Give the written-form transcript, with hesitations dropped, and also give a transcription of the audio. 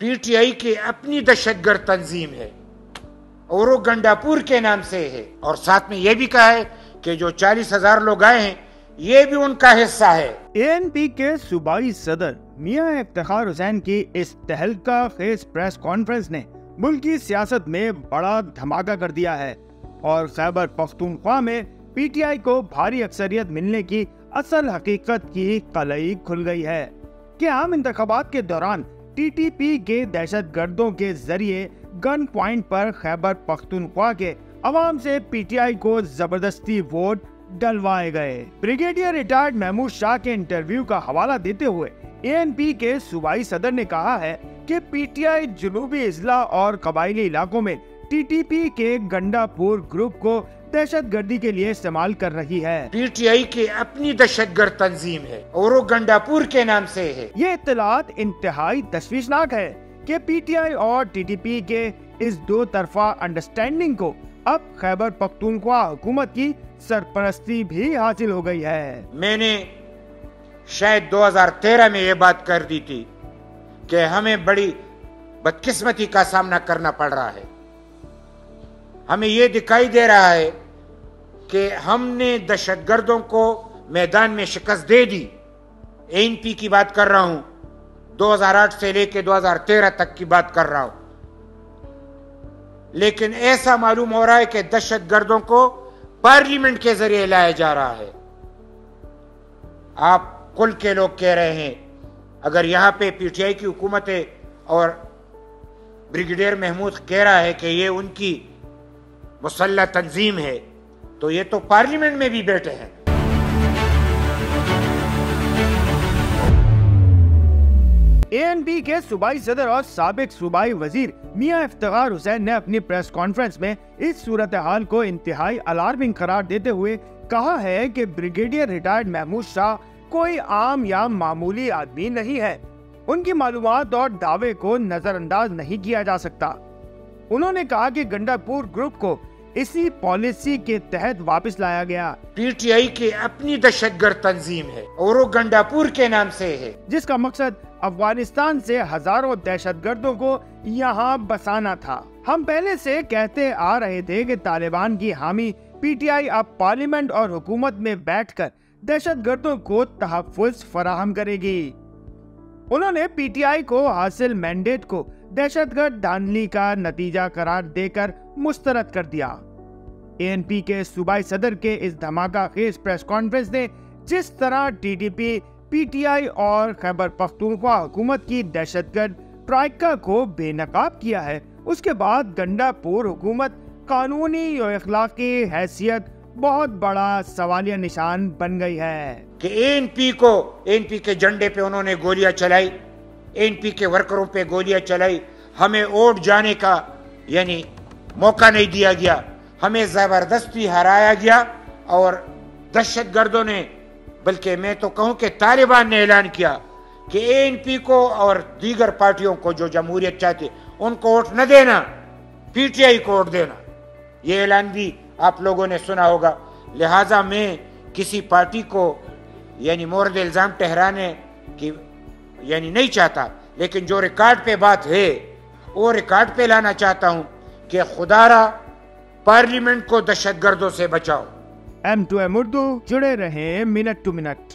PTI की अपनी दहशतगर्द तंजीम है और वो गंडापुर के नाम से है। और साथ में यह भी कहा है कि जो 40,000 लोग आए हैं ये भी उनका हिस्सा है। एएनपी के सूबाई सदर मियां इफ्तिखार हुसैन की इस तहलका खेज प्रेस कॉन्फ्रेंस ने मुल्क की सियासत में बड़ा धमाका कर दिया है और खैबर पख्तूनख्वा में पीटीआई को भारी अक्सरियत मिलने की असल हकीकत की कलई खुल गई है कि आम इंतखाबात के दौरान टीटीपी के दहशतगर्दों के जरिए गन पॉइंट पर खैबर पख्तूनख्वा के अवाम से पीटीआई को जबरदस्ती वोट डलवाए गए। ब्रिगेडियर रिटायर्ड महमूद शाह के इंटरव्यू का हवाला देते हुए एएनपी के सूबाई सदर ने कहा है कि पीटीआई जुनूबी अजला और कबायली इलाकों में टीटीपी के गंडापुर ग्रुप को दहशतगर्दी के लिए इस्तेमाल कर रही है। पीटीआई की अपनी दहशतगर्द तंजीम है और वो गंडापुर के नाम से है। ये इत्तलात इंतहाई तशवीशनाक है कि पीटीआई और टीटीपी के इस दो तरफा अंडरस्टैंडिंग को अब खैबर पख्तूनख्वा हुकूमत की सरपरस्ती भी हासिल हो गई है। मैंने शायद 2013 में ये बात कर दी थी कि हमें बड़ी बदकिस्मती का सामना करना पड़ रहा है। हमें ये दिखाई दे रहा है कि हमने दहशतगर्दों को मैदान में शिकस्त दे दी। एएनपी की बात कर रहा हूं, 2008 से लेकर 2013 तक की बात कर रहा हूं। लेकिन ऐसा मालूम हो रहा है कि दहशतगर्दों को पार्लियामेंट के जरिए लाया जा रहा है। आप कुल के लोग कह रहे हैं अगर यहां पे पीटीआई की हुकूमत है और ब्रिगेडियर महमूद कह रहा है कि ये उनकी मुसल्लह तंजीम है तो ये तो पार्लियामेंट में भी बैठे हैं। एएनपी के सूबाई सदर और साबिक सूबाई वजीर मियां इफ्तिखार हुसैन ने अपनी प्रेस कॉन्फ्रेंस में इस सूरत हाल को इंतहाई अलार्मिंग करार देते हुए कहा है कि ब्रिगेडियर रिटायर्ड महमूद शाह कोई आम या मामूली आदमी नहीं है। उनकी मालूमात और दावे को नजरअंदाज नहीं किया जा सकता। उन्होंने कहा कि गंडापुर ग्रुप को इसी पॉलिसी के तहत वापस लाया गया। पीटीआई की अपनी दहशतगर्द तंजीम है और वो गंडापुर के नाम से है, जिसका मकसद अफगानिस्तान से हजारों दहशतगर्दों को यहाँ बसाना था। हम पहले से कहते आ रहे थे कि तालिबान की हामी पीटीआई अब पार्लियामेंट और हुकूमत में बैठकर दहशतगर्दों को तहफ़्फ़ुज़ फराहम करेगी। उन्होंने पीटीआई को हासिल मैंडेट को दहशतगर्द धांधली का नतीजा करार देकर मुस्तरद कर दिया। एएनपी के सूबाई सदर के इस धमाका खेज प्रेस कॉन्फ्रेंस ने जिस तरह टीटीपी, पीटीआई और खैबर पख्तूनख्वा हुकूमत की दहशतगर्द ट्राइका को बेनकाब किया है, उसके बाद गंडापुर हुकूमत कानूनी और अखलाकी हैसियत बहुत बड़ा सवालिया निशान बन गई है कि एएनपी के झंडे पे उन्होंने गोलियां चलाई, एएनपी के वर्करों पे गोलियां चलाई। हमें वोट जाने का यानी मौका नहीं दिया गया, हमें जबरदस्ती हराया गया और दहशतगर्दों ने, बल्कि मैं तो कहूं कि तालिबान ने ऐलान किया कि एएनपी को और दीगर पार्टियों को जो जमहूरियत चाहती उनको वोट न देना, पीटीआई को वोट देना। ये ऐलान भी आप लोगों ने सुना होगा। लिहाजा मैं किसी पार्टी को यानी मोरद इल्जाम ठहराने की यानी नहीं चाहता, लेकिन जो रिकॉर्ड पे बात है वो रिकॉर्ड पे लाना चाहता हूं कि खुदारा पार्लियामेंट को दहशतगर्दों से बचाओ। M2M उर्दू जुड़े रहें मिनट टू मिनट।